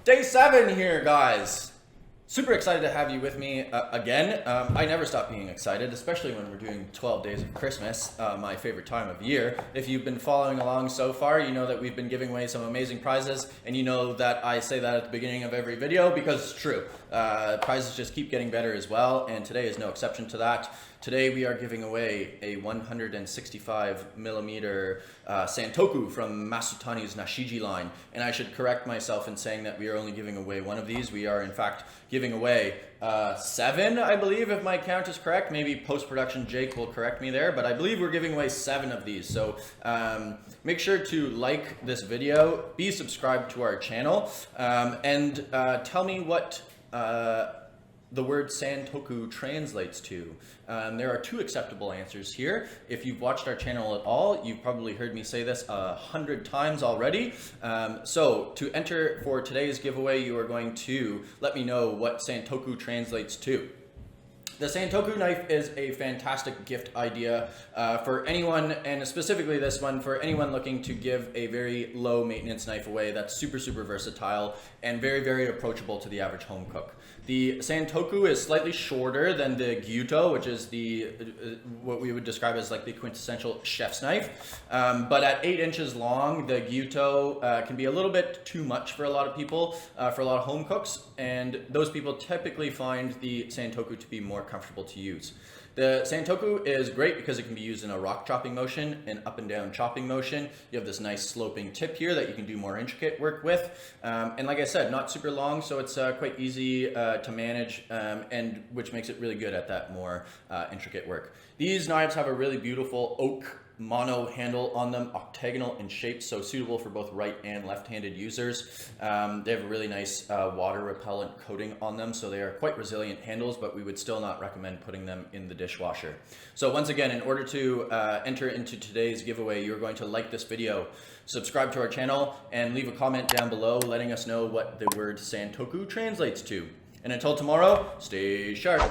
Day 7 here, guys. Super excited to have you with me again. I never stop being excited, especially when we're doing 12 days of Christmas, my favorite time of year. If you've been following along so far, you know that we've been giving away some amazing prizes, and you know that I say that at the beginning of every video because it's true. Prizes just keep getting better as well, and today is no exception to that. Today we are giving away a 165 millimeter Santoku from Masutani's Nashiji line. And I should correct myself in saying that we are only giving away one of these. We are in fact giving away 7, I believe, if my count is correct. Maybe post-production Jake will correct me there, but I believe we're giving away 7 of these. So make sure to like this video, be subscribed to our channel, and tell me what the word Santoku translates to. There are 2 acceptable answers here. If you've watched our channel at all, you've probably heard me say this 100 times already. So to enter for today's giveaway, you are going to let me know what Santoku translates to. The Santoku knife is a fantastic gift idea for anyone, and specifically this one, for anyone looking to give a very low maintenance knife away that's super versatile and very approachable to the average home cook. The Santoku is slightly shorter than the gyuto, which is the what we would describe as like the quintessential chef's knife. But at 8 inches long, the gyuto can be a little bit too much for a lot of people, for a lot of home cooks, and those people typically find the Santoku to be more comfortable to use. The Santoku is great because it can be used in a rock chopping motion, an up and down chopping motion. You have this nice sloping tip here that you can do more intricate work with. And like I said, not super long, so it's quite easy to manage, and which makes it really good at that more intricate work. These knives have a really beautiful oak mono handle on them, octagonal in shape, so suitable for both right and left-handed users. They have a really nice water repellent coating on them, so they are quite resilient handles, but we would still not recommend putting them in the dishwasher. So once again, in order to enter into today's giveaway, you're going to like this video, subscribe to our channel, and leave a comment down below letting us know what the word Santoku translates to. And until tomorrow, stay sharp.